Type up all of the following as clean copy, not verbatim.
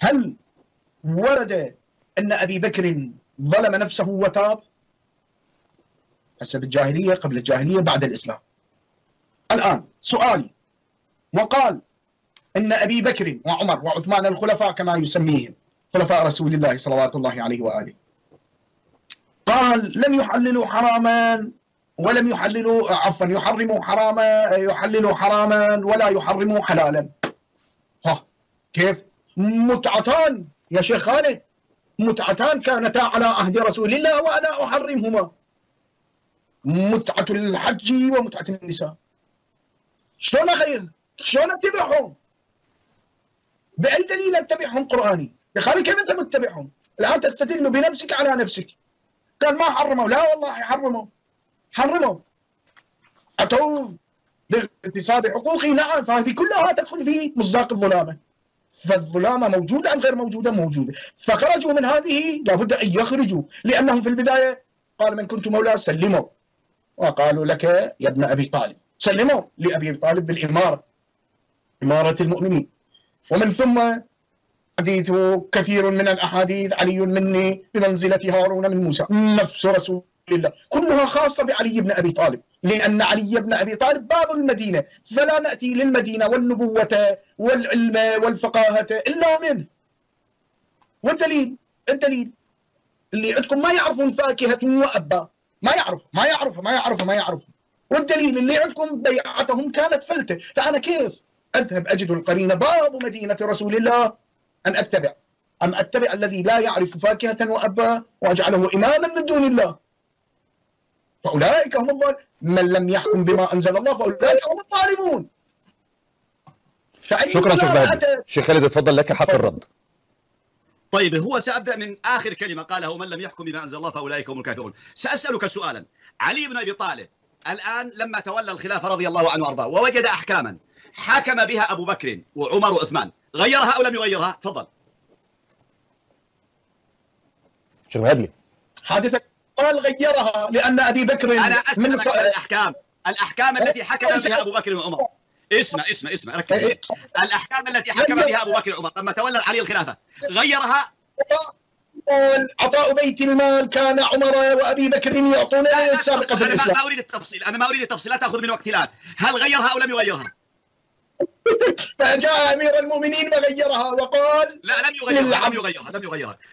هل ورد أن أبي بكر ظلم نفسه وتاب؟ حسب الجاهلية، قبل الجاهلية، بعد الإسلام. الآن سؤالي، وقال إن أبي بكر وعمر وعثمان الخلفاء كما يسميهم خلفاء رسول الله صلوات الله عليه وآله، قال لم يحللوا حراما ولم يحللوا، عفوا، يحرموا حراما، يحللوا حراما ولا يحرموا حلالا. ها كيف؟ متعتان يا شيخ خالد، متعتان كانتا على عهد رسول الله وأنا أحرمهما، متعة الحج ومتعة النساء. شلون أغير؟ شلون أتبعهم؟ بأي دليل أتبعهم قرآني؟ يا خالد كيف أنت متبعهم؟ الآن تستدل بنفسك على نفسك. قال ما حرموا، لا والله حرموا، حرموا، أتوا باغتصاب حقوقي، نعم، فهذه كلها تدخل في مصداق الظلامة. فالظلامة موجودة أم غير موجودة؟ موجودة. فخرجوا من هذه لابد أن يخرجوا، لأنهم في البداية قال من كنت مولاه سلموا، وقالوا لك يا ابن أبي طالب، سلموا لأبي طالب بالإمارة، إمارة المؤمنين. ومن ثم حديث كثير من الأحاديث علي مني بمنزلة هارون من موسى، نفس رسول الله، كلها خاصة بعلي بن أبي طالب، لأن علي بن أبي طالب باب المدينة، فلا نأتي للمدينة والنبوة والعلم والفقاهة إلا منه. والدليل، الدليل اللي عندكم ما يعرفون فاكهة وأبا، ما يعرف. والدليل اللي عندكم بيعتهم كانت فلتة. فأنا كيف أذهب أجد القرينة باب مدينة رسول الله أن أتبع، أم أتبع الذي لا يعرف فاكهة وأبا وأجعله إماما من دون الله؟ فأولئك هم الظالمون، من لم يحكم بما أنزل الله فأولئك هم الظالمون. شكرا شيخ مهدي. شيخ خالد اتفضل، لك حق الرد. طيب، هو سأبدأ من آخر كلمة قالها من لم يحكم بما أنزل الله فأولئك هم الكافرون. سأسألك سؤالا، علي بن أبي طالب الآن لما تولى الخلافة رضي الله عنه وأرضاه ووجد أحكاما حكم بها أبو بكر وعمر وعثمان، غيرها أو لم يغيرها؟ تفضل شيخ مهدي. حادثة قال غيرها لأن أبي بكر، أنا أسألك الأحكام التي حكم بها أبو بكر وعمر. اسمع ركز. الأحكام التي حكم بها أبو بكر وعمر لما تولى علي الخلافة غيرها؟ عطاء بيت المال كان عمر وأبي بكر يعطون السابقة في الإسلام. أنا ما أريد التفصيل، لا تأخذ من وقت الآن. هل غيرها أو لم يغيرها؟ فجاء أمير المؤمنين وغيرها وقال لا،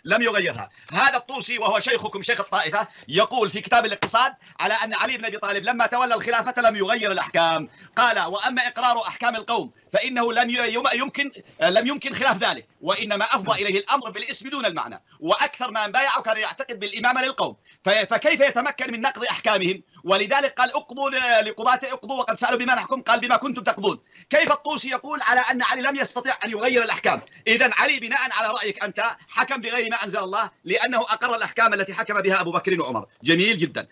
لم يغيرها. هذا الطوسي وهو شيخكم شيخ الطائفة يقول في كتاب الاقتصاد على أن علي بن أبي طالب لما تولى الخلافة لم يغير الأحكام. قال وأما إقرار أحكام القوم فإنه لم يمكن خلاف ذلك، وإنما أفضى إليه الأمر بالاسم دون المعنى، وأكثر من بايع كان يعتقد بالإمامة للقوم، فكيف يتمكن من نقض أحكامهم؟ ولذلك قال اقضوا لقضاة اقضوا، وقد سألوا بما نحكم قال بما كنتم تقضون. كيف الطوسي يقول على أن علي لم يستطع أن يغير الأحكام؟ إذن علي بناء على رأيك أنت حكم بغير ما أنزل الله، لأنه أقر الأحكام التي حكم بها أبو بكر وعمر. جميل جدا.